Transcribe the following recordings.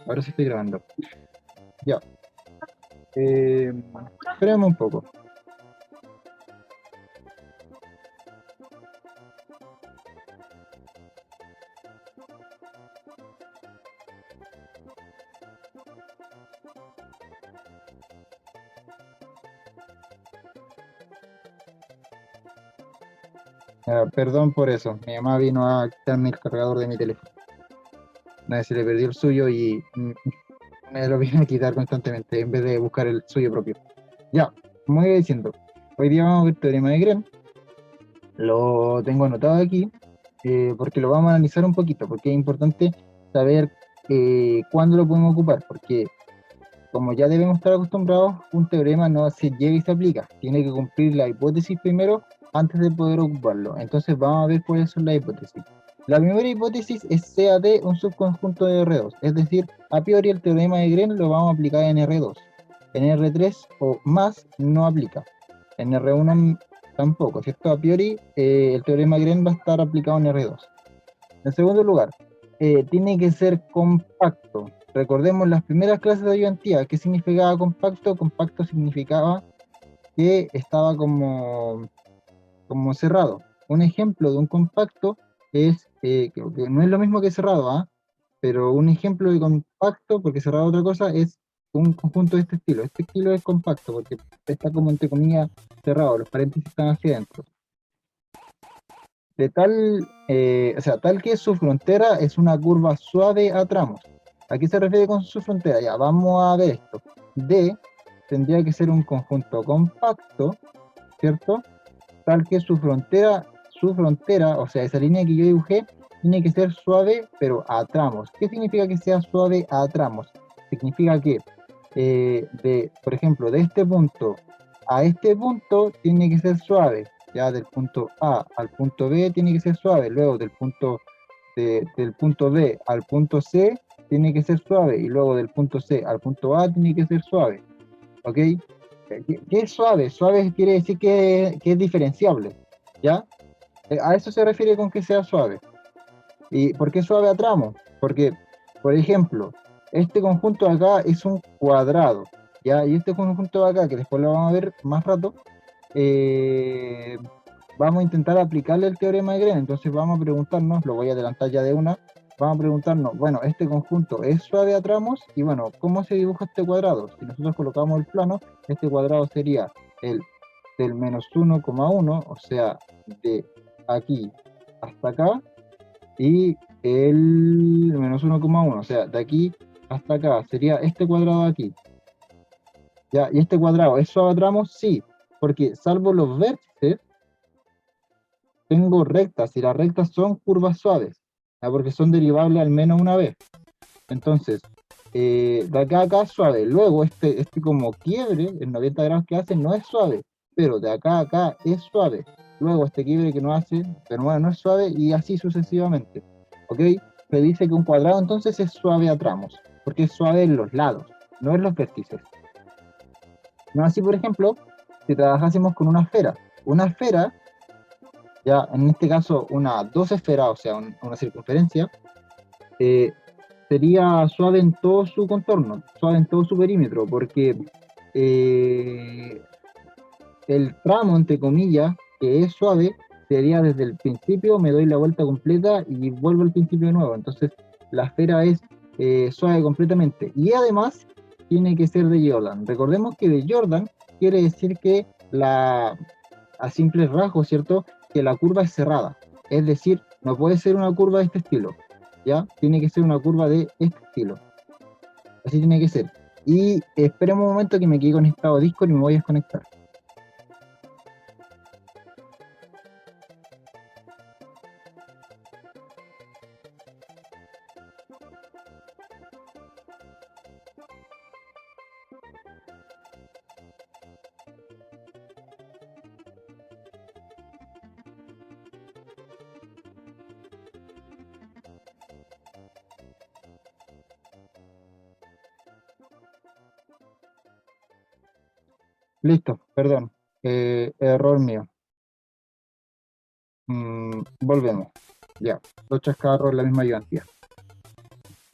Ahora sí estoy grabando. Ya. Eh, Esperemos un poco. Perdón por eso. Mi mamá vino a quitarme el cargador de mi teléfono. Una vez se le perdió el suyo y me lo vino a quitar constantemente en vez de buscar el suyo propio. Ya, como iba diciendo, hoy día vamos a ver teorema de Green. Lo tengo anotado aquí porque lo vamos a analizar un poquito, porque es importante saber cuándo lo podemos ocupar, porque como ya debemos estar acostumbrados, un teorema no se llega y se aplica. Tiene que cumplir la hipótesis primero antes de poder ocuparlo. Entonces vamos a ver cuáles son las hipótesis. La primera hipótesis es CAD un subconjunto de R2. Es decir, a priori el teorema de Green lo vamos a aplicar en R2. En R3 o más no aplica. En R1 tampoco, ¿cierto? A priori el teorema de Green va a estar aplicado en R2. En segundo lugar, tiene que ser compacto. Recordemos las primeras clases de ayudantía. ¿Qué significaba compacto? Compacto significaba que estaba como cerrado. Un ejemplo de un compacto es, que no es lo mismo que cerrado, ¿ah? Pero un ejemplo de compacto, porque cerrado otra cosa, es un conjunto de este estilo. Este estilo es compacto porque está como entre comillas cerrado, los paréntesis están hacia adentro. De tal, o sea, tal que su frontera es una curva suave a tramos. ¿A qué se refiere con su frontera? Ya, vamos a ver esto. D tendría que ser un conjunto compacto, ¿cierto? Tal que su frontera, o sea, esa línea que yo dibujé, tiene que ser suave, pero a tramos. ¿Qué significa que sea suave a tramos? Significa que, por ejemplo, de este punto a este punto tiene que ser suave. Ya del punto A al punto B tiene que ser suave. Luego del punto B al punto C tiene que ser suave. Y luego del punto C al punto A tiene que ser suave. ¿Ok? ¿Qué es suave? Suave quiere decir que es diferenciable. ¿Ya? A eso se refiere con que sea suave. ¿Y por qué suave a tramo? Porque, por ejemplo, este conjunto de acá es un cuadrado, ¿ya? Y este conjunto de acá, que después lo vamos a ver más rato, eh, vamos a intentar aplicarle el teorema de Green. Entonces vamos a preguntarnos, lo voy a adelantar ya de una, vamos a preguntarnos, bueno, este conjunto es suave a tramos, y bueno, ¿cómo se dibuja este cuadrado? Si nosotros colocamos el plano, este cuadrado sería el del menos 1,1, o sea, de aquí hasta acá, y el menos 1,1, o sea, de aquí hasta acá, sería este cuadrado de aquí. ¿Ya? ¿Y este cuadrado es suave a tramos? Sí, porque salvo los vértices, tengo rectas, y las rectas son curvas suaves, ¿ya? Porque son derivables al menos una vez. Entonces, de acá a acá es suave. Luego, este como quiebre, el 90 grados que hace, no es suave, pero de acá a acá es suave. Luego, este quiebre que no hace, pero bueno, no es suave, y así sucesivamente. ¿Ok? Se dice que un cuadrado entonces es suave a tramos, porque es suave en los lados, no en los vértices. No así, por ejemplo, si trabajásemos con una esfera, ya en este caso una dos esferas, o sea, una circunferencia, eh, sería suave en todo su contorno, suave en todo su perímetro, porque eh, el tramo, entre comillas, que es suave, sería desde el principio, me doy la vuelta completa y vuelvo al principio de nuevo. Entonces, la esfera es suave completamente. Y además, tiene que ser de Jordan. Recordemos que de Jordan quiere decir que a simples rasgos, ¿cierto? Que la curva es cerrada. Es decir, no puede ser una curva de este estilo, ¿ya? Tiene que ser una curva de este estilo. Así tiene que ser. Y esperemos un momento que me quede conectado a Discord y me voy a desconectar. Listo, perdón. Error mío. Volvemos. Ya, dos chascarros en la misma ayudantía.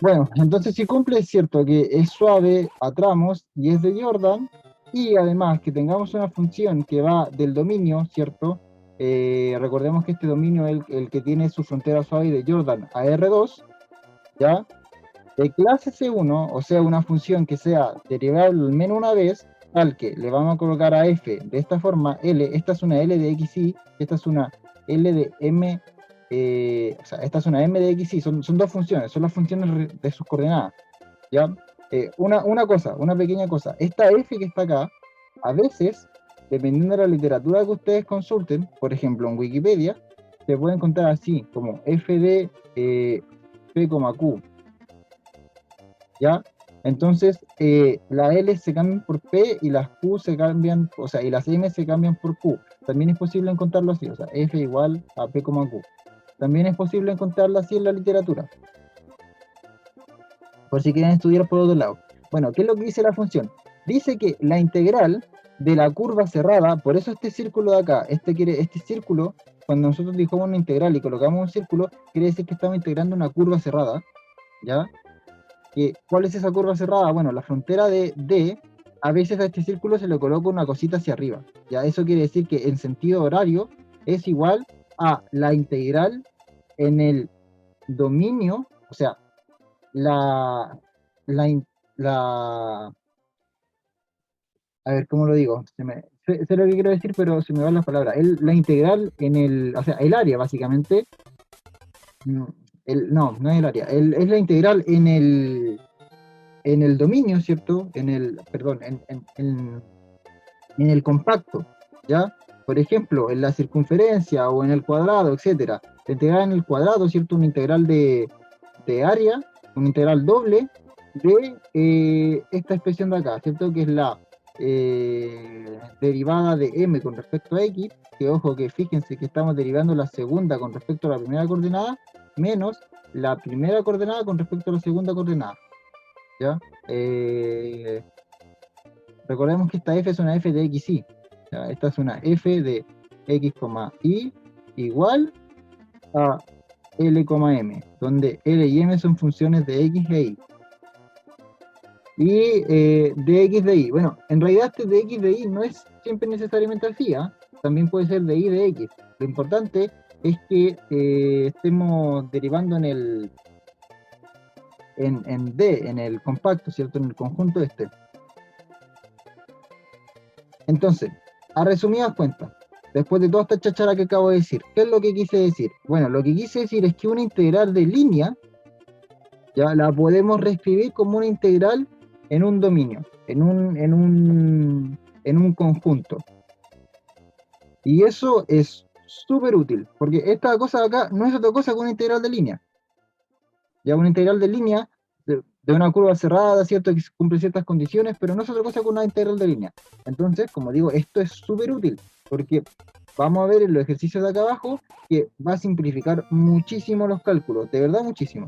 Bueno, entonces si cumple, es cierto que es suave a tramos y es de Jordan, y además que tengamos una función que va del dominio, ¿cierto? Recordemos que este dominio es el que tiene su frontera suave de Jordan a R2, ¿ya? De clase C1, o sea, una función que sea derivable al menos una vez, al que le vamos a colocar a f de esta forma, L, esta es una L de xy, esta es una L de m, o sea, esta es una m de xy, son dos funciones, son las funciones de sus coordenadas, ¿ya? Una cosa, una pequeña cosa, esta f que está acá, a veces, dependiendo de la literatura que ustedes consulten, por ejemplo, en Wikipedia, se puede encontrar así, como f de p, q, ¿ya? Entonces, la L se cambian por P y las Q se cambian, o sea, y las M se cambian por Q. También es posible encontrarlo así, o sea, F igual a P, Q. También es posible encontrarlo así en la literatura, por si quieren estudiar por otro lado. Bueno, ¿qué es lo que dice la función? Dice que la integral de la curva cerrada, por eso este círculo de acá, este círculo, cuando nosotros dibujamos una integral y colocamos un círculo, quiere decir que estamos integrando una curva cerrada, ¿ya? ¿Cuál es esa curva cerrada? Bueno, la frontera de D, a veces a este círculo se le coloca una cosita hacia arriba. Ya eso quiere decir que en sentido horario es igual a la integral en el dominio, o sea, la, la, la a ver, ¿cómo lo digo? Sé lo que quiero decir, pero se me van las palabras. La integral en el, o sea, el área, básicamente, mm, no es el área, es la integral en el dominio, ¿cierto? Perdón, en el compacto, ¿ya? Por ejemplo, en la circunferencia o en el cuadrado, etcétera. La integral en el cuadrado, ¿cierto? Una integral de área, una integral doble de esta expresión de acá, ¿cierto? Que es la derivada de m con respecto a x, que ojo que fíjense que estamos derivando la segunda con respecto a la primera coordenada, menos la primera coordenada con respecto a la segunda coordenada, ¿ya? Recordemos que esta f es una f de xy. ¿Ya? Esta es una f de x, y igual a l, m, donde l y m son funciones de x e y. Y de x de y. Bueno, en realidad este de x de y no es siempre necesariamente así, ¿ah? También puede ser de y de x. Lo importante es que estemos derivando en D, en el compacto, ¿cierto? En el conjunto este. Entonces, a resumidas cuentas, después de toda esta chachara que acabo de decir, ¿qué es lo que quise decir? Bueno, lo que quise decir es que una integral de línea ya la podemos reescribir como una integral en un dominio, en un conjunto. Y eso es súper útil, porque esta cosa de acá no es otra cosa que una integral de línea. Ya una integral de línea de una curva cerrada, ¿cierto? Que cumple ciertas condiciones, pero no es otra cosa que una integral de línea. Entonces, como digo, esto es súper útil, porque vamos a ver en los ejercicios de acá abajo que va a simplificar muchísimo los cálculos, de verdad muchísimo.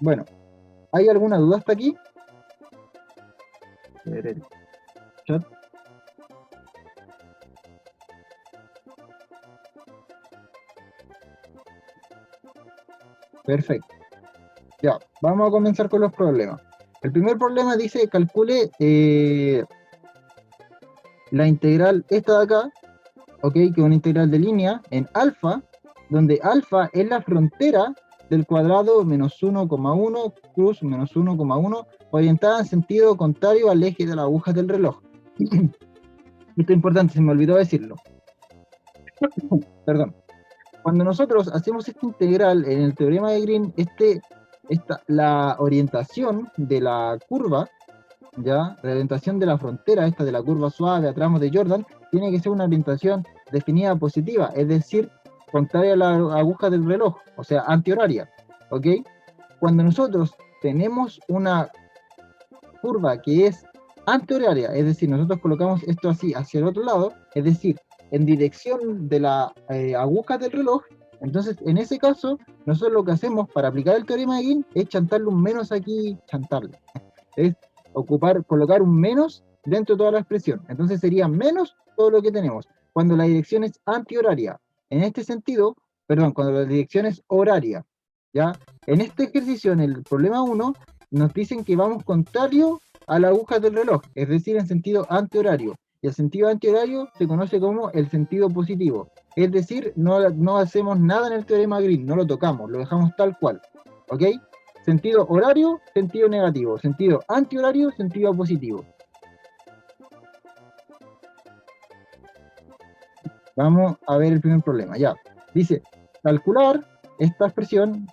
Bueno, ¿hay alguna duda hasta aquí? A ver el chat. Perfecto. Ya, vamos a comenzar con los problemas. El primer problema dice, calcule la integral esta de acá, ok, que es una integral de línea en alfa, donde alfa es la frontera del cuadrado menos 1,1 cruz menos 1,1 orientada en sentido contrario al eje de las agujas del reloj. Esto es importante, se me olvidó decirlo. Perdón. Cuando nosotros hacemos esta integral en el teorema de Green, la orientación de la curva, ¿ya? La orientación de la frontera, esta de la curva suave a tramos de Jordan, tiene que ser una orientación definida positiva, es decir, contraria a la aguja del reloj, o sea, antihoraria, ¿ok? Cuando nosotros tenemos una curva que es antihoraria, es decir, nosotros colocamos esto así hacia el otro lado, es decir, en dirección de la aguja del reloj, entonces en ese caso, nosotros lo que hacemos para aplicar el teorema de Green es chantarle un menos aquí, chantarle, es colocar un menos dentro de toda la expresión. Entonces sería menos todo lo que tenemos. Cuando la dirección es antihoraria, en este sentido, perdón, cuando la dirección es horaria, ¿ya? En este ejercicio, en el problema 1, nos dicen que vamos contrario a la aguja del reloj, es decir, en sentido antihorario. Y el sentido antihorario se conoce como el sentido positivo. Es decir, no hacemos nada en el teorema Green, no lo tocamos, lo dejamos tal cual. ¿Ok? Sentido horario, sentido negativo. Sentido antihorario, sentido positivo. Vamos a ver el primer problema. Ya. Dice, calcular esta expresión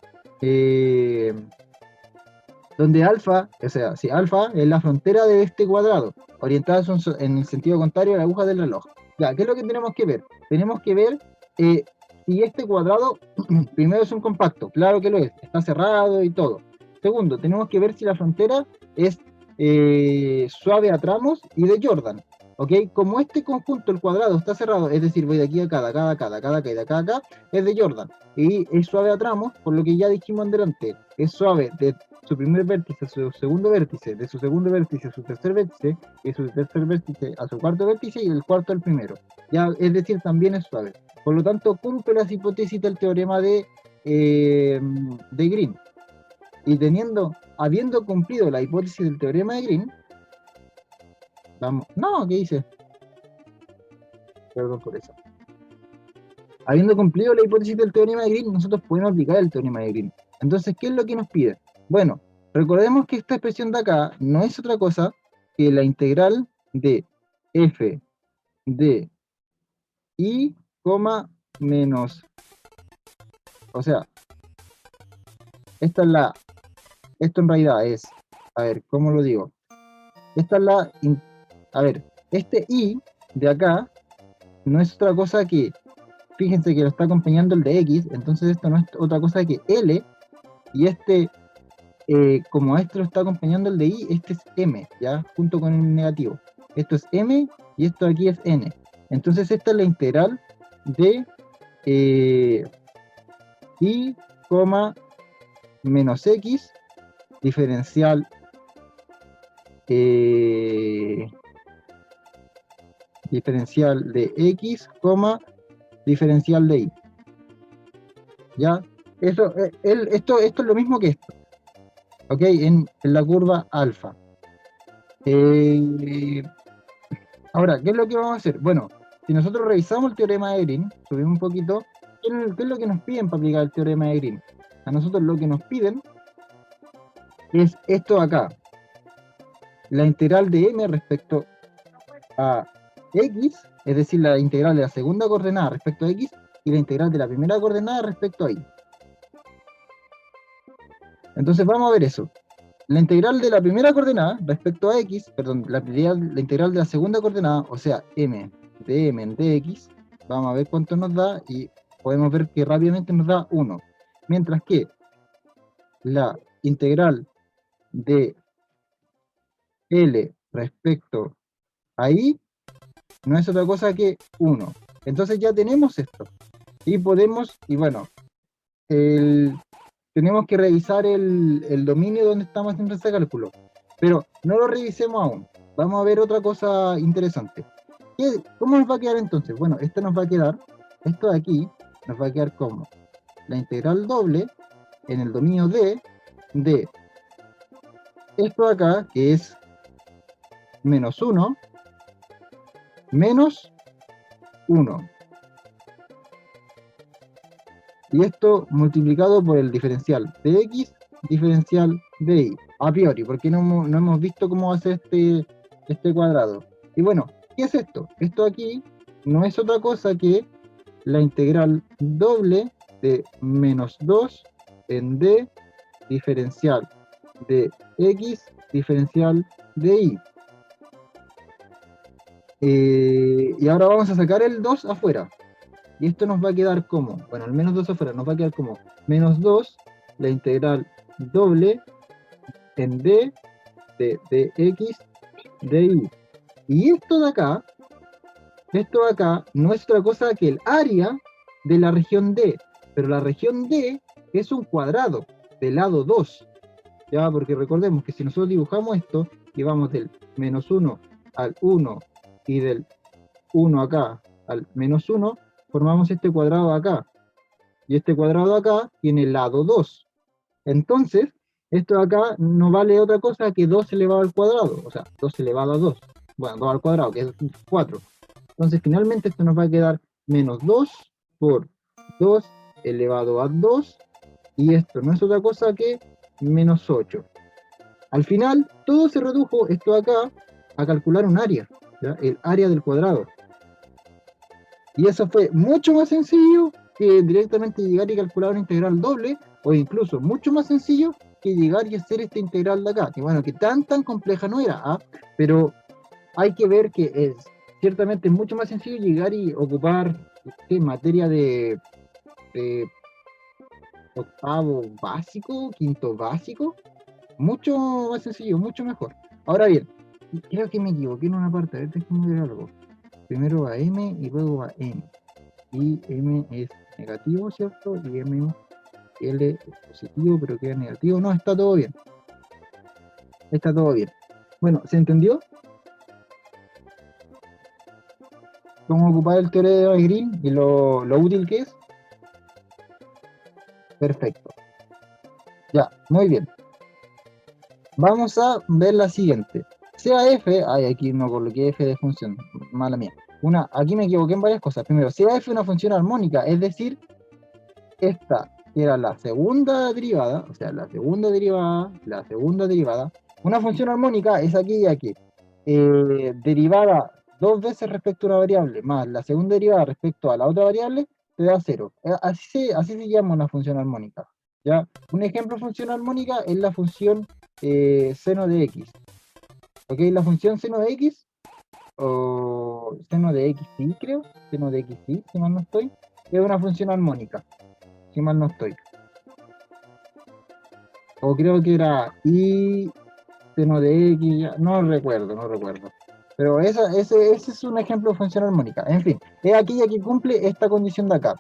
donde alfa, o sea, si alfa es la frontera de este cuadrado, orientada en el sentido contrario a la aguja del reloj. Ya, ¿qué es lo que tenemos que ver? Tenemos que ver si este cuadrado, primero es un compacto, claro que lo es, está cerrado y todo. Segundo, tenemos que ver si la frontera es suave a tramos y de Jordan. ¿Ok? Como este conjunto, el cuadrado, está cerrado, es decir, voy de aquí a acá, de acá, y de acá a acá, es de Jordan. Y es suave a tramos, por lo que ya dijimos antes, es suave de su primer vértice a su segundo vértice, de su segundo vértice a su tercer vértice, y su tercer vértice a su cuarto vértice, y el cuarto al primero. Ya, es decir, también es suave. Por lo tanto, cumple las hipótesis del teorema de Green. Y habiendo cumplido la hipótesis del teorema de Green, vamos, no, ¿qué hice? Perdón por eso. Habiendo cumplido la hipótesis del teorema de Green, nosotros podemos aplicar el teorema de Green. Entonces, ¿qué es lo que nos pide? Bueno, recordemos que esta expresión de acá no es otra cosa que la integral de f de i, menos, o sea, esta es esto en realidad es, a ver, ¿cómo lo digo? Esta es a ver, este i de acá no es otra cosa que, fíjense que lo está acompañando el de x, entonces esto no es otra cosa que l, y como esto lo está acompañando el de i, este es m, ¿ya? Junto con el negativo. Esto es m y esto aquí es n. Entonces esta es la integral de i, menos x, diferencial diferencial de x, diferencial de y. ¿Ya? Esto es lo mismo que esto, ¿ok? En la curva alfa. Ahora, ¿qué es lo que vamos a hacer? Bueno, si nosotros revisamos el teorema de Green, subimos un poquito, ¿qué es lo que nos piden para aplicar el teorema de Green? A nosotros lo que nos piden es esto acá, la integral de m respecto a x, es decir, la integral de la segunda coordenada respecto a x, y la integral de la primera coordenada respecto a y. Entonces vamos a ver eso. La integral de la primera coordenada respecto a x, perdón, la integral de la segunda coordenada, o sea, m de m en dx, vamos a ver cuánto nos da y podemos ver que rápidamente nos da 1. Mientras que la integral de L respecto a I no es otra cosa que 1. Entonces ya tenemos esto. Y podemos, y bueno, tenemos que revisar el dominio donde estamos haciendo ese cálculo. Pero no lo revisemos aún. Vamos a ver otra cosa interesante. ¿Cómo nos va a quedar entonces? Bueno, esto nos va a quedar, esto de aquí, nos va a quedar como la integral doble en el dominio de esto de acá, que es menos 1, menos 1. Y esto multiplicado por el diferencial de x, diferencial de y. A priori, porque no hemos visto cómo va a ser este cuadrado. Y bueno, ¿qué es esto? Esto aquí no es otra cosa que la integral doble de menos 2 en d diferencial de x diferencial de y. Y ahora vamos a sacar el 2 afuera. Y esto nos va a quedar como, bueno, al menos 2 afuera, nos va a quedar como menos 2, la integral doble en d de x de y. Y esto de acá no es otra cosa que el área de la región D, pero la región D es un cuadrado del lado 2, ¿ya? Porque recordemos que si nosotros dibujamos esto y vamos del menos 1 al 1 y del 1 acá al menos 1, formamos este cuadrado acá. Y este cuadrado acá tiene el lado 2. Entonces, esto de acá no vale otra cosa que 2 elevado al cuadrado, o sea, 2 elevado a 2. Bueno, 2 al cuadrado, que es 4. Entonces, finalmente esto nos va a quedar menos 2 por 2 elevado a 2, y esto no es otra cosa que menos 8. Al final, todo se redujo, esto de acá, a calcular un área, ¿ya? El área del cuadrado. Y eso fue mucho más sencillo que directamente llegar y calcular una integral doble, o incluso mucho más sencillo que llegar y hacer esta integral de acá. Que bueno, que tan compleja no era, ¿ah? Pero hay que ver que es ciertamente mucho más sencillo llegar y ocupar materia de octavo básico, quinto básico, mucho más sencillo, mucho mejor. Ahora bien, creo que me equivoqué en una parte, a ver, déjame ver algo. Primero va M y luego va N. Y M es negativo, ¿cierto? Y L es positivo, pero queda negativo. No, está todo bien. Está todo bien. Bueno, ¿se entendió cómo ocupar el teorema de Green y lo útil que es? Perfecto. Ya, muy bien. Vamos a ver la siguiente. Sea f, ay, aquí no coloqué f de función, mala mía. Aquí me equivoqué en varias cosas. Primero, sea f una función armónica, es decir, esta que era la segunda derivada, o sea, la segunda derivada. Una función armónica es aquella que derivada dos veces respecto a una variable, más la segunda derivada respecto a la otra variable, te da cero. Así se llama una función armónica. ¿Ya? Un ejemplo de función armónica es la función seno de x. ¿Ok? La función seno de x, o seno de x sí, creo, seno de x sí, si mal no estoy, es una función armónica, si mal no estoy. O creo que era y seno de x, no recuerdo, no recuerdo. Pero ese es un ejemplo de función armónica. En fin, es aquella que cumple esta condición de acá.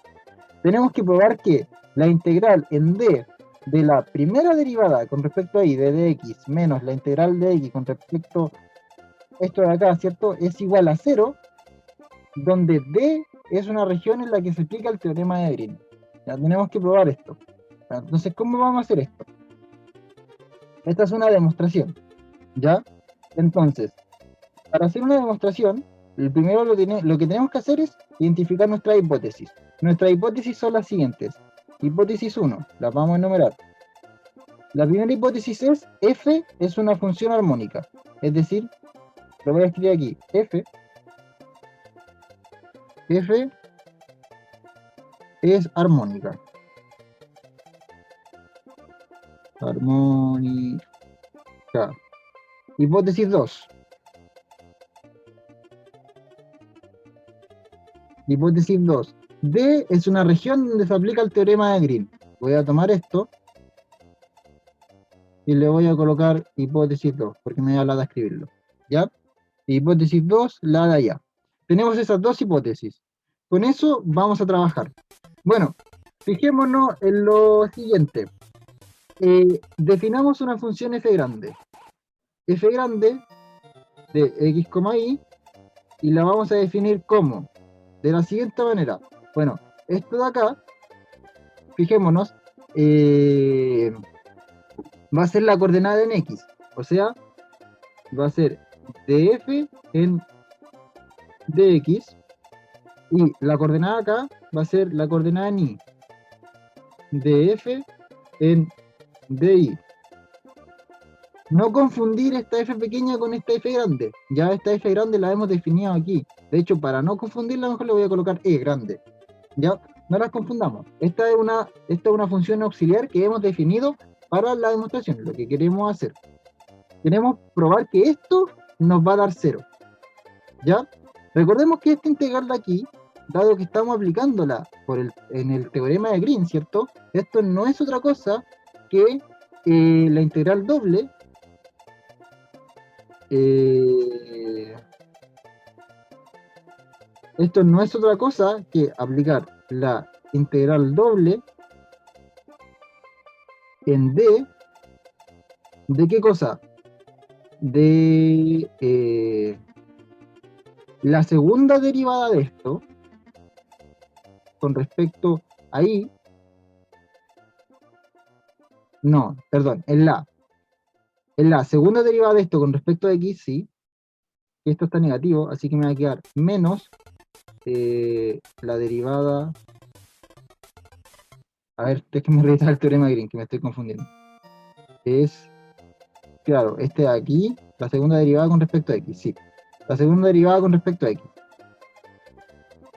Tenemos que probar que la integral en d de la primera derivada con respecto a y de dx menos la integral de x con respecto a esto de acá, ¿cierto? Es igual a 0, donde d es una región en la que se aplica el teorema de Green. Ya tenemos que probar esto. Entonces, ¿cómo vamos a hacer esto? Esta es una demostración, ¿ya? Entonces, para hacer una demostración, primero lo que tenemos que hacer es identificar nuestra hipótesis. Nuestras hipótesis son las siguientes. Hipótesis 1, las vamos a enumerar. La primera hipótesis es f es una función armónica. Es decir, lo voy a escribir aquí. F es armónica. Armónica. Hipótesis 2. Hipótesis 2. D es una región donde se aplica el teorema de Green. Voy a tomar esto y le voy a colocar hipótesis 2, porque me da lata escribirlo. ¿Ya? Hipótesis 2, la de allá. Tenemos esas dos hipótesis. Con eso vamos a trabajar. Bueno, fijémonos en lo siguiente. Definamos una función f grande. F grande de x, y, y la vamos a definir como, de la siguiente manera. Bueno, esto de acá, fijémonos, va a ser la coordenada en x, o sea, va a ser df en dx, y la coordenada acá va a ser la coordenada en y, df en di. No confundir esta f pequeña con esta f grande. Ya esta f grande la hemos definido aquí. De hecho, para no confundirla, mejor le voy a colocar e grande. Ya, no las confundamos. Esta es una función auxiliar que hemos definido para la demostración, lo que queremos hacer. Queremos probar que esto nos va a dar 0. ¿Ya? Recordemos que esta integral de aquí, dado que estamos aplicándola en el teorema de Green, ¿cierto? Esto no es otra cosa que la integral doble. Esto no es otra cosa que aplicar la integral doble en D. ¿De qué cosa? De la segunda derivada de esto con respecto a y No, perdón, en la segunda derivada de esto con respecto a x, sí, esto está negativo, así que me va a quedar menos la derivada. A ver, déjenme revisar el teorema de Green, que me estoy confundiendo. Es, claro, este de aquí, la segunda derivada con respecto a x, sí. La segunda derivada con respecto a x.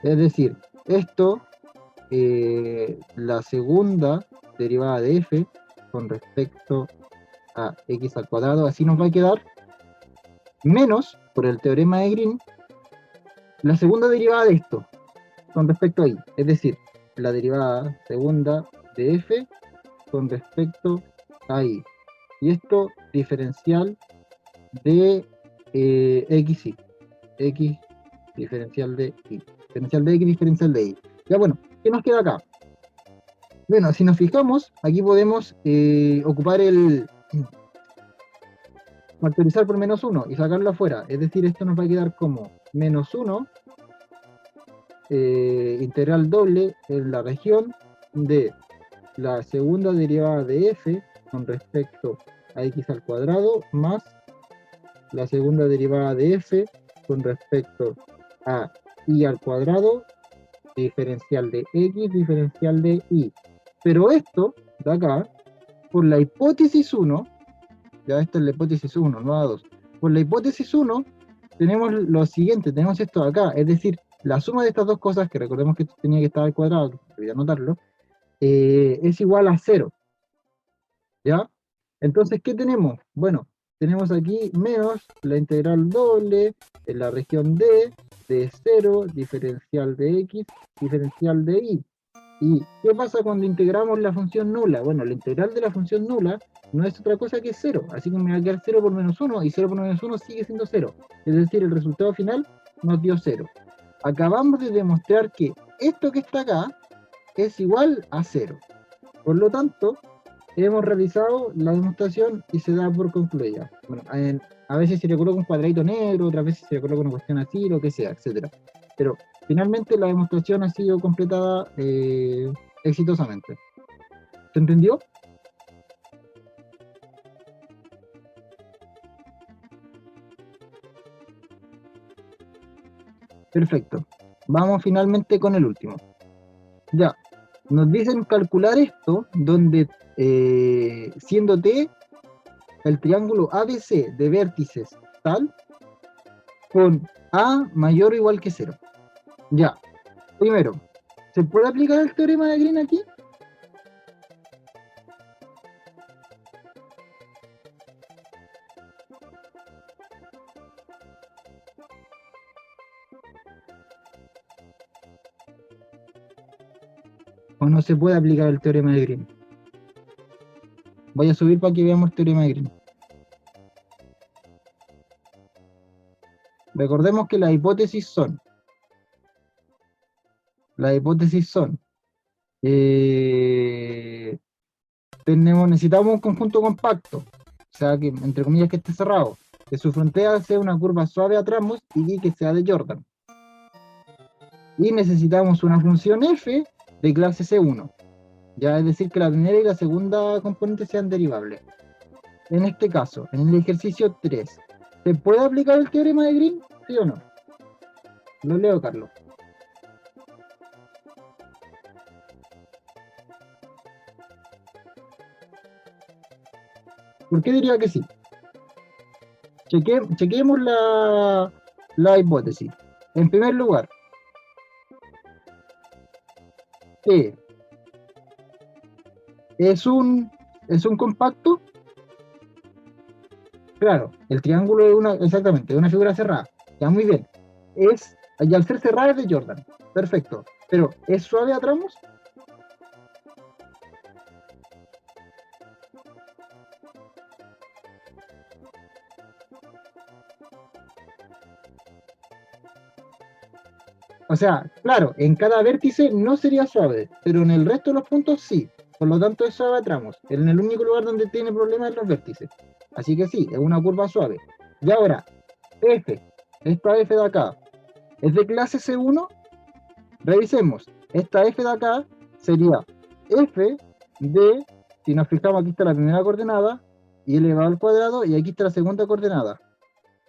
Es decir, esto, la segunda derivada de f con respecto a x al cuadrado, así nos va a quedar menos, por el teorema de Green, la segunda derivada de esto con respecto a y. Es decir, la derivada segunda de f con respecto a y. Y esto diferencial de x, y. X diferencial de y. Diferencial de x diferencial de y. Ya bueno, ¿qué nos queda acá? Bueno, si nos fijamos, aquí podemos ocupar el factorizar por menos 1 y sacarlo afuera. Es decir, esto nos va a quedar como menos 1 integral doble en la región de la segunda derivada de f con respecto a x al cuadrado más la segunda derivada de f con respecto a y al cuadrado diferencial de x diferencial de y. Pero esto de acá, por la hipótesis 1, ya esta es la hipótesis 1, no la 2, por la hipótesis 1 tenemos lo siguiente, tenemos esto de acá, es decir, la suma de estas dos cosas, que recordemos que esto tenía que estar al cuadrado, que voy a anotarlo, es igual a 0, ¿ya? Entonces, ¿qué tenemos? Bueno, tenemos aquí menos la integral doble en la región D de 0, diferencial de x, diferencial de y. ¿Y qué pasa cuando integramos la función nula? Bueno, la integral de la función nula no es otra cosa que 0, así que me va a quedar 0 por menos 1, y 0 por menos 1 sigue siendo 0. Es decir, el resultado final nos dio 0. Acabamos de demostrar que esto que está acá es igual a 0. Por lo tanto, hemos realizado la demostración y se da por concluida. Bueno, a veces se le coloca un cuadradito negro, otras veces se le coloca una cuestión así, lo que sea, etc. Pero finalmente la demostración ha sido completada exitosamente. ¿Se entendió? Perfecto. Vamos finalmente con el último. Ya, nos dicen calcular esto donde siendo T el triángulo ABC de vértices tal con A mayor o igual que 0. Ya, primero, ¿se puede aplicar el teorema de Green aquí? ¿O no se puede aplicar el teorema de Green? Voy a subir para que veamos el teorema de Green. Recordemos que las hipótesis son necesitamos un conjunto compacto, o sea, que entre comillas que esté cerrado, que su frontera sea una curva suave a tramos y que sea de Jordan. Y necesitamos una función f de clase C1, ya es decir, que la primera y la segunda componente sean derivables. En este caso, en el ejercicio 3, ¿se puede aplicar el teorema de Green? ¿Sí o no? Lo leo, Carlos. ¿Por qué diría que sí? Chequemos la hipótesis. En primer lugar, T es un compacto. Claro, el triángulo es exactamente, es una figura cerrada. Ya muy bien. Y al ser cerrada es de Jordan. Perfecto. Pero, ¿es suave a tramos? O sea, claro, en cada vértice no sería suave, pero en el resto de los puntos sí. Por lo tanto, es suave a tramos. En el único lugar donde tiene problemas es los vértices. Así que sí, es una curva suave. Y ahora, F, esta F de acá, ¿es de clase C1? Revisemos. Esta F de acá sería F de si nos fijamos, aquí está la primera coordenada, y elevado al cuadrado, y aquí está la segunda coordenada,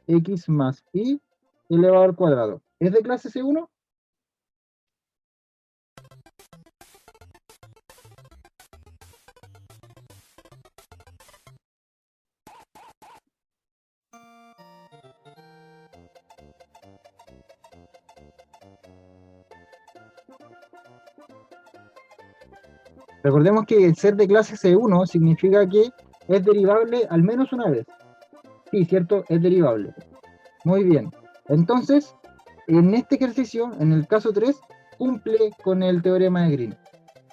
x más y elevado al cuadrado. ¿Es de clase C1? Recordemos que el ser de clase C1 significa que es derivable al menos una vez. Sí, cierto, es derivable. Muy bien. Entonces, en este ejercicio, en el caso 3, cumple con el teorema de Green.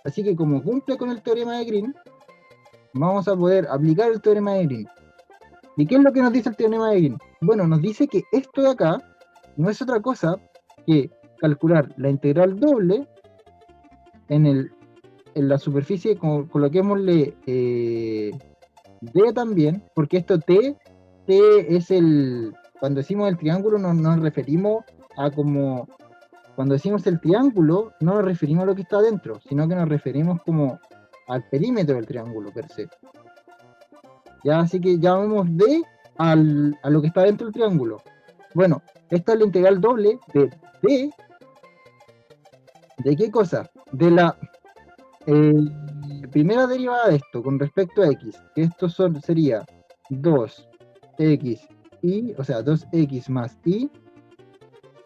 Así que como cumple con el teorema de Green, vamos a poder aplicar el teorema de Green. ¿Y qué es lo que nos dice el teorema de Green? Bueno, nos dice que esto de acá no es otra cosa que calcular la integral doble en la superficie, coloquémosle D también, porque esto T es cuando decimos el triángulo no nos referimos a como, cuando decimos el triángulo no nos referimos a lo que está adentro, sino que nos referimos como al perímetro del triángulo per se. Ya, así que llamamos D a lo que está dentro del triángulo. Bueno, esta es la integral doble de D, ¿de qué cosa? De la primera derivada de esto con respecto a x, que esto sería 2x y, o sea, 2x más y,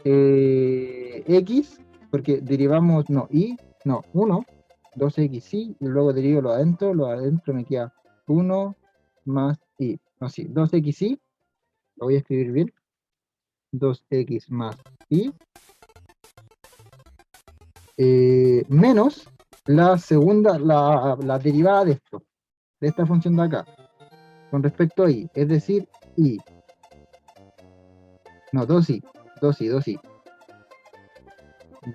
x, porque derivamos, no, y, no, 1, 2x y luego derivo lo adentro me queda 1 más y, no, sí, 2x y, lo voy a escribir bien, 2x más y, menos la segunda, la derivada de esto, de esta función de acá, con respecto a y, es decir, y, no, 2i, 2i, 2i,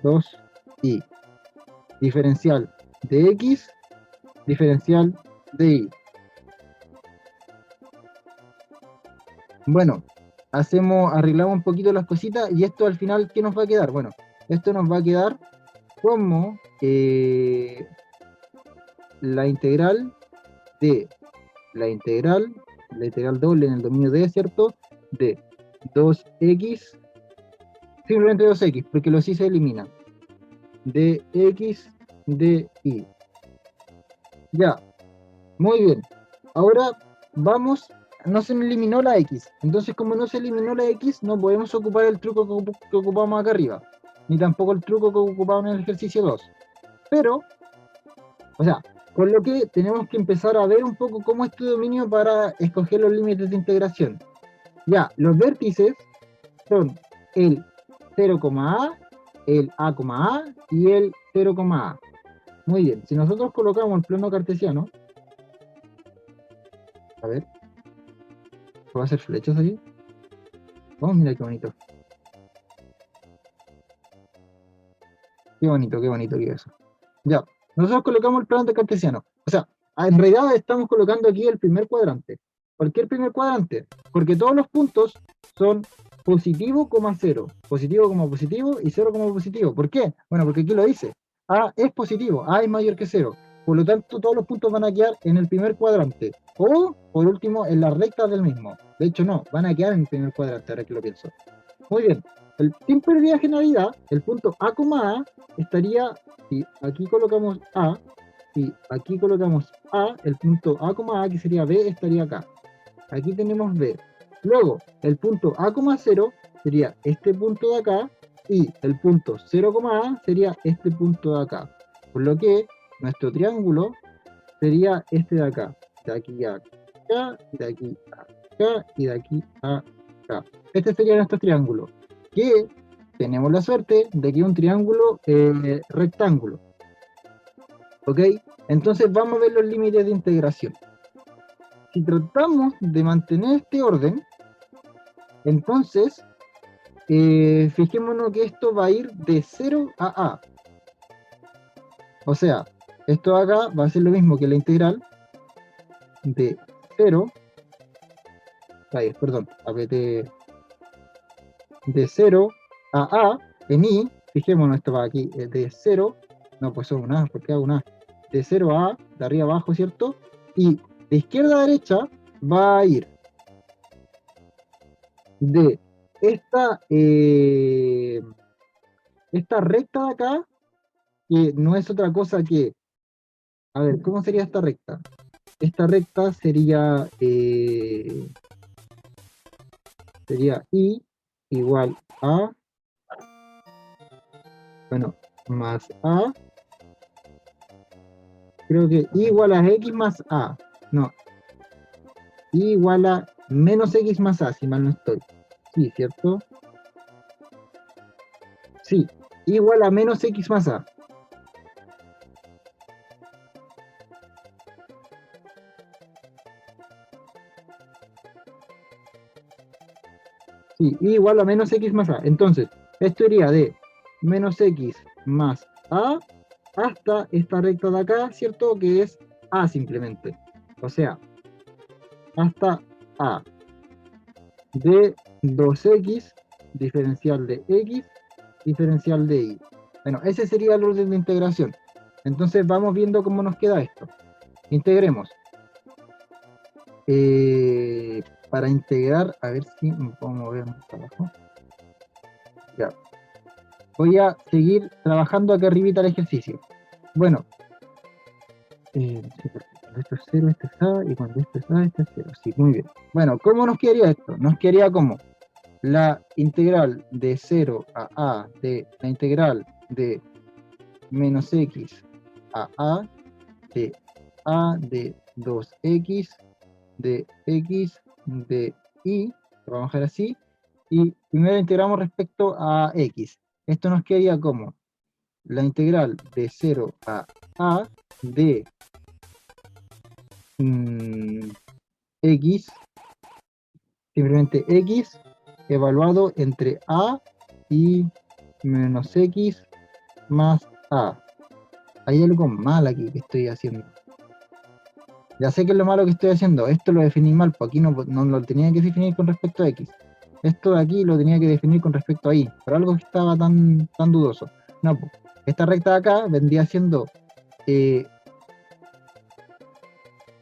2i, diferencial de x, diferencial de y. Bueno, arreglamos un poquito las cositas y esto al final, ¿qué nos va a quedar? Bueno, esto nos va a quedar como la integral de la integral doble en el dominio D, ¿cierto? De 2x, simplemente 2x, porque los y se eliminan. De x de y. Ya, muy bien. Ahora vamos, no se eliminó la x. Entonces, como no se eliminó la x, no podemos ocupar el truco que ocupamos acá arriba. Ni tampoco el truco que ocupamos en el ejercicio 2. Pero, o sea, con lo que tenemos que empezar a ver un poco cómo es tu dominio para escoger los límites de integración. Ya, los vértices son el 0,a, el a,a y el 0,a. Muy bien, si nosotros colocamos el plano cartesiano, a ver, ¿puedo hacer flechas aquí? Oh, mira qué bonito. Qué bonito que eso. Ya, nosotros colocamos el plano cartesiano. O sea, en realidad estamos colocando aquí el primer cuadrante. Cualquier primer cuadrante, porque todos los puntos son positivo, cero, positivo, positivo y 0, positivo. ¿Por qué? Bueno, porque aquí lo dice. A es positivo, A es mayor que 0. Por lo tanto, todos los puntos van a quedar en el primer cuadrante. O, por último, en las rectas del mismo. De hecho, no, van a quedar en el primer cuadrante, ahora que lo pienso. Muy bien. Sin pérdida de generalidad, el punto A, estaría, si aquí colocamos A, si aquí colocamos A, el punto A, que sería B, estaría acá. Aquí tenemos B. Luego, el punto A,0 sería este punto de acá, y el punto 0,A sería este punto de acá. Por lo que nuestro triángulo sería este de acá. De aquí a acá, de aquí a acá, y de aquí a acá. Este sería nuestro triángulo, que tenemos la suerte de que es un triángulo rectángulo. ¿Ok? Entonces vamos a ver los límites de integración. Si tratamos de mantener este orden, entonces fijémonos que esto va a ir de 0 a A. O sea, esto acá va a ser lo mismo que la integral de 0, perdón, de 0 a A en I, fijémonos, esto va aquí, de 0, no, pues son una A, porque hago una A, de 0 a A, de arriba abajo, ¿cierto? Y de izquierda a derecha va a ir de esta recta de acá, que no es otra cosa que, a ver, ¿cómo sería esta recta? Esta recta sería I igual a, bueno, más A, creo que I igual a X más A, no, I igual a menos X más A, si mal no estoy. Sí, ¿cierto? Sí, I igual a menos X más A. Sí, I igual a menos X más A. Entonces, esto iría de menos X más A hasta esta recta de acá, ¿cierto? Que es A simplemente. O sea, hasta A de 2X, diferencial de X, diferencial de Y. Bueno, ese sería el orden de integración. Entonces vamos viendo cómo nos queda esto. Integremos. Para integrar, a ver si me puedo mover más abajo. Ya. Voy a seguir trabajando acá arribita el ejercicio. Bueno, sí, porque cuando esto es 0, esto es A, y cuando esto es A, esto es 0. Sí, muy bien. Bueno, ¿cómo nos quedaría esto? Nos quedaría como la integral de 0 a de la integral de menos X a de A de 2X de X de Y, lo vamos a dejar así, y primero integramos respecto a X. Esto nos quedaría como la integral de 0 a de X, simplemente X, evaluado entre A y menos X más A. Hay algo mal aquí que estoy haciendo. Ya sé que es lo malo que estoy haciendo. Esto lo definí mal, pues aquí no lo tenía que definir con respecto a X. Esto de aquí lo tenía que definir con respecto a Y. Por algo que estaba tan dudoso. No, pues, esta recta de acá vendría siendo...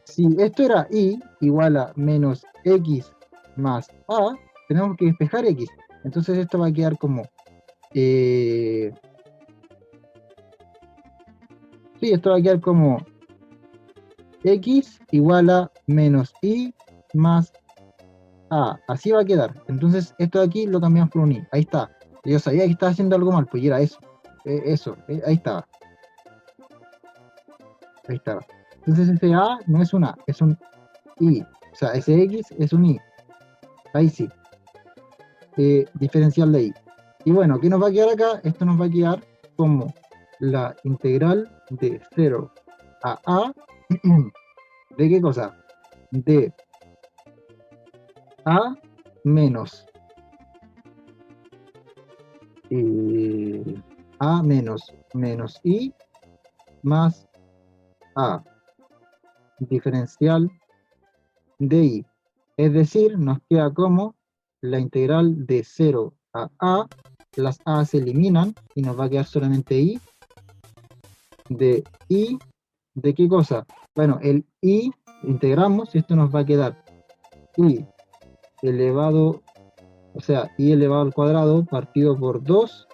si esto era Y igual a menos X más A, tenemos que despejar X. Entonces esto va a quedar como... sí, esto va a quedar como X igual a menos Y más A. Así va a quedar. Entonces esto de aquí lo cambiamos por un Y. Ahí está. Yo sabía que estaba haciendo algo mal, pues y era eso. Ahí estaba. Ahí estaba. Entonces ese A no es un A, es un Y. O sea, ese X es un Y. Ahí sí. Diferencial de Y. Y bueno, ¿qué nos va a quedar acá? Esto nos va a quedar como la integral de 0 a ¿de qué cosa? De A menos A menos I más A diferencial de I. Es decir, nos queda como la integral de 0 a, las A se eliminan y nos va a quedar solamente I. ¿De qué cosa? Bueno, el I integramos y esto nos va a quedar I elevado, o sea, I elevado al cuadrado partido por 2,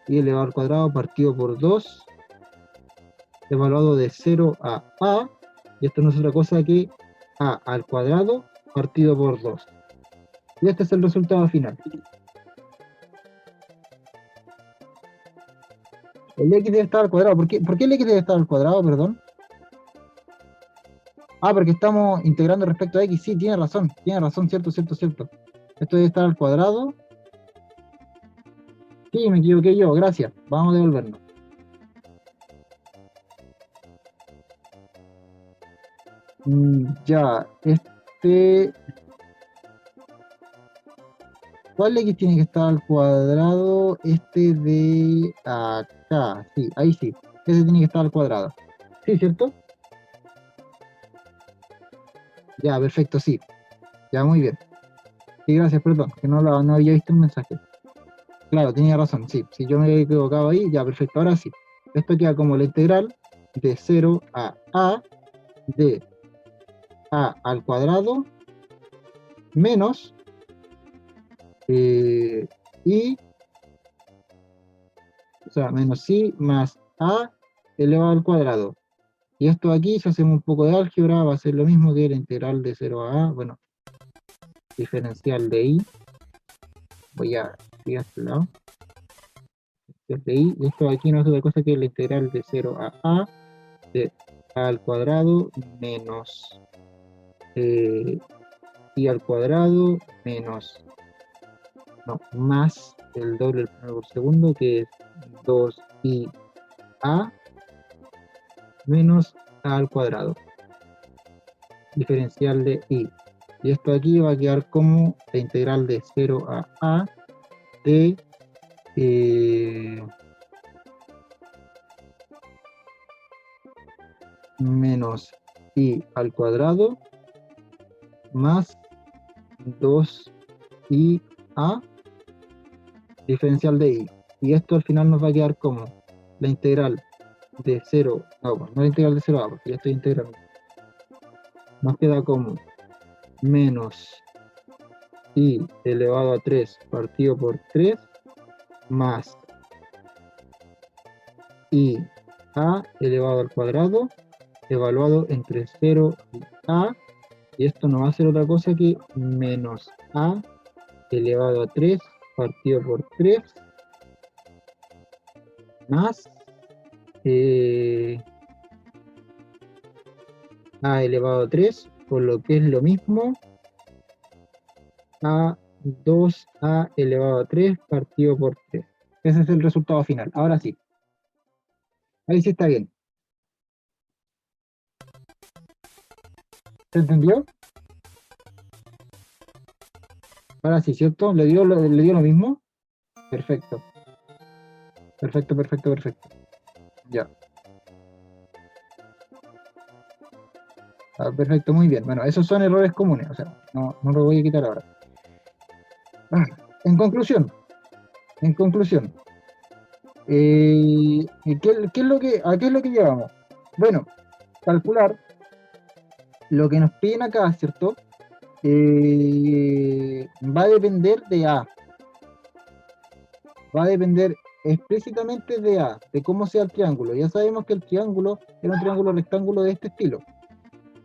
I elevado al cuadrado partido por 2, evaluado de 0 a, y esto no es otra cosa que A al cuadrado partido por 2. Y este es el resultado final. El X debe estar al cuadrado. ¿Por qué el X debe estar al cuadrado, perdón? Ah, porque estamos integrando respecto a X. Sí, tiene razón, cierto. Esto debe estar al cuadrado. Sí, me equivoqué yo, gracias. Vamos a devolvernos. Ya, ¿cuál X tiene que estar al cuadrado? Este de acá, sí, ahí sí. Ese tiene que estar al cuadrado. Sí, ¿cierto? Ya, perfecto, sí. Ya, muy bien. Sí, gracias, perdón, que no había visto el mensaje. Claro, tenía razón, sí. Si yo me había equivocado ahí, ya, perfecto. Ahora sí. Esto queda como la integral de 0 a de a al cuadrado menos i, o sea, menos i más a elevado al cuadrado. Y esto aquí, si hacemos un poco de álgebra, va a ser lo mismo que la integral de 0 a, bueno, diferencial de i. Voy a ir a este lado. De i, y esto aquí no es otra cosa que la integral de 0 a, de a al cuadrado menos i al cuadrado menos, no, más el doble del primero por segundo, que es 2i a menos a al cuadrado, diferencial de i. Y esto aquí va a quedar como la integral de 0 a de menos i al cuadrado más 2i a diferencial de i. Y esto al final nos va a quedar como la integral de 0, no la integral de 0 a, porque ya estoy integrando. Nos queda como menos i elevado a 3 partido por 3 más i a elevado al cuadrado evaluado entre 0 y a, y esto no va a ser otra cosa que menos a elevado a 3 partido por 3 más a elevado a 3, por lo que es lo mismo a 2a elevado a 3 partido por 3. Ese es el resultado final. Ahora sí. Ahí sí está bien. ¿Se entendió? Ahora sí, ¿cierto? ¿Le dio lo mismo? Perfecto. Perfecto, perfecto, perfecto. Ya. Ah, perfecto, muy bien. Bueno, esos son errores comunes. O sea, no lo voy a quitar ahora. Ah, en conclusión, en conclusión. ¿Qué es lo ¿A qué es lo que llevamos? Bueno, calcular lo que nos piden acá, ¿cierto? Va a depender de A. Va a depender explícitamente de A, de cómo sea el triángulo. Ya sabemos que el triángulo es un triángulo rectángulo de este estilo.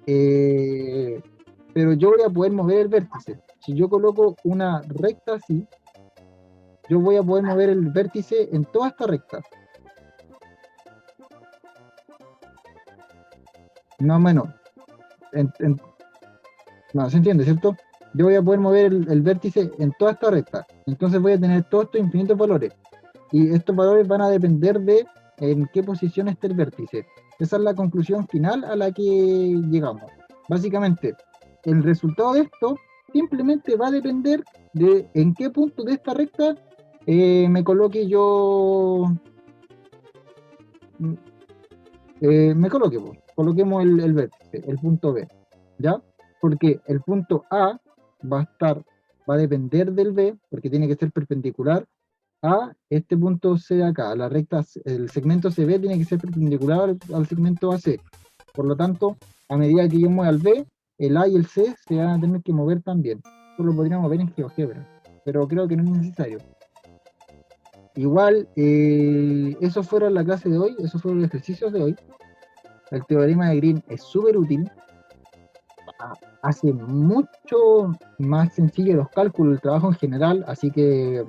Pero yo voy a poder mover el vértice. Si yo coloco una recta así, yo voy a poder mover el vértice en toda esta recta. No menos. No, se entiende, ¿cierto? Yo voy a poder mover el vértice en toda esta recta. Entonces voy a tener todos estos infinitos valores. Y estos valores van a depender de en qué posición esté el vértice. Esa es la conclusión final a la que llegamos. Básicamente, el resultado de esto simplemente va a depender de en qué punto de esta recta me coloque yo, mm, me coloque, pues. Coloquemos el vértice, el punto B, ¿ya? Porque el punto A va a depender del B, porque tiene que ser perpendicular a este punto C de acá, la recta, el segmento CB tiene que ser perpendicular al segmento AC. Por lo tanto, a medida que yo mueva el B, el A y el C se van a tener que mover también. Eso lo podríamos ver en GeoGebra, pero creo que no es necesario. Igual, eso fuera la clase de hoy, esos fueron los ejercicios de hoy. El teorema de Green es súper útil, hace mucho más sencillo los cálculos, el trabajo en general, así que,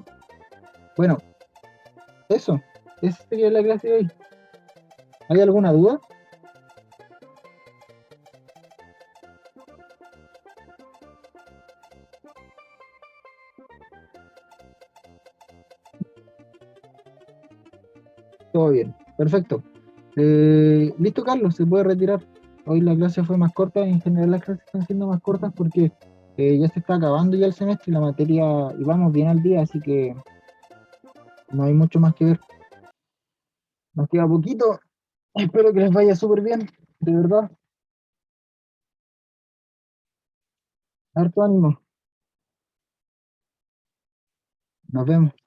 bueno, eso, esa sería la clase de hoy. ¿Hay alguna duda? Todo bien, perfecto. Listo, Carlos, se puede retirar. Hoy la clase fue más corta, en general las clases están siendo más cortas porque ya se está acabando ya el semestre y la materia, y vamos bien al día, así que no hay mucho más que ver. Nos queda poquito, espero que les vaya súper bien, de verdad. Harto ánimo, nos vemos.